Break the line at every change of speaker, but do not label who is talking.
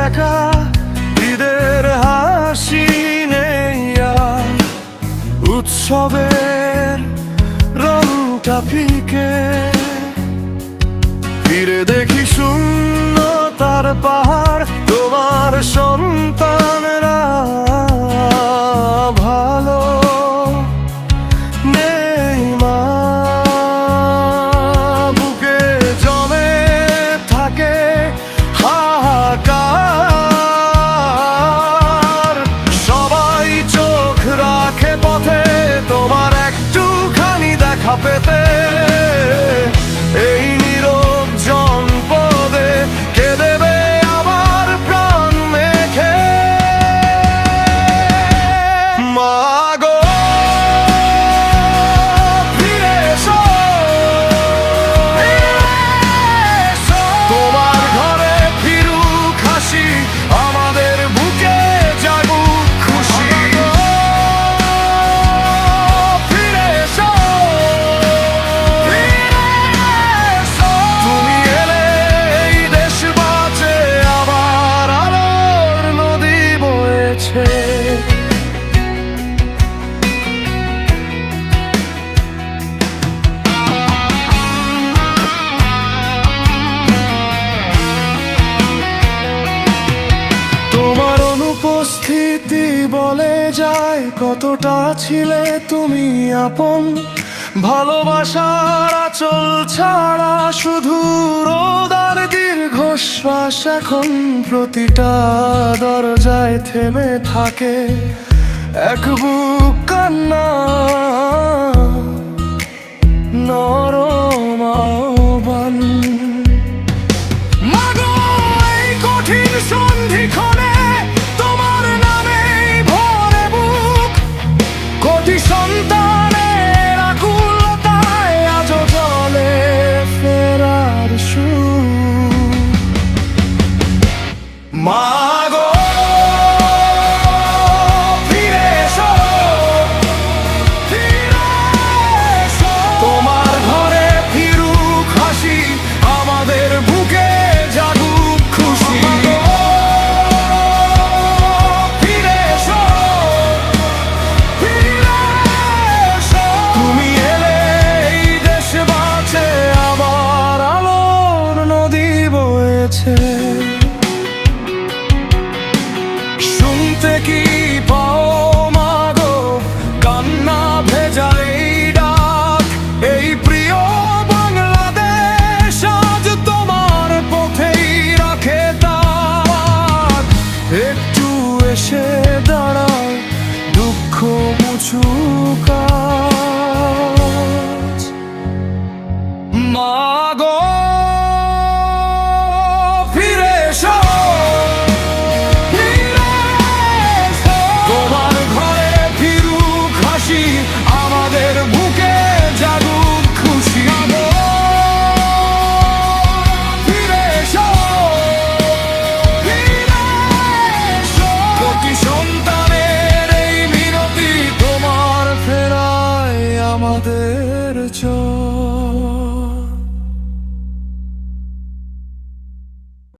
দেখা ঈদের হাসি নেই আর, উৎসবের রংটা ফিকে। ফিরে দেখি শূন্যতার পাহাড়, তোমার সন্তানরা ভালো নেই মা। বুকে জমে থাকে হাহাকার, সবাই চোখ রাখে পথে তোমার একটুখানি দেখা পেতে। এই নীরব জনপদে কে দেবে আবার প্রাণ মেখে? মা গো ফিরে এসো, তোমার ঘরে ফিরুক হাসি, আমাদের বুকে জাগুক খুশি। ফিরে এসো, তুমি এলে এই দেশ বাঁচে, আবার আলোর নদী বয়েছে। তোমার অনুপস্থিতি বলে যায় কতটা ছিলে তুমি আপন। ভালোবাসার আঁচল ছাড়া শুধু রোদ আর দীর্ঘশ্বাস এখন প্রতিটা দরজায় থেমে থাকে এক বুক কান্না, নরম আহ্বান। মাগো এই কঠিন সন্ধিক্ষণে তোমার নামেই ভরে বুক, কোটি সন্তানের আকুলতায় আজও জলে ফেরার সুর। মাগো ফিরে এসো, ফিরে এসো, তোমার ঘরে ফিরুক হাসি, আমাদের বুকে জাগুক খুশি। ফিরে এসো, ফিরে এসো, তুমি এলে এই দেশ বাঁচে, আবার আলোর নদী বয়েছে। শুনতে কি পাও মাগো কান্না ভেজা এই ডাক? এই প্রিয় বাংলাদেশ আজ তোমার পথেই রাখে তাক। একটু এসে দাঁড়াও, দুঃখ মুছুক আজ। মাগো ফিরে এসো, তোমার ঘরে ফিরুক হাসি, আমাদের বুকে জাগুক খুশি। ফিরে এসো, ফিরে এসো, প্রতি সন্তানের এই মিনতি, তোমার ফেরায় আমাদের চোখ।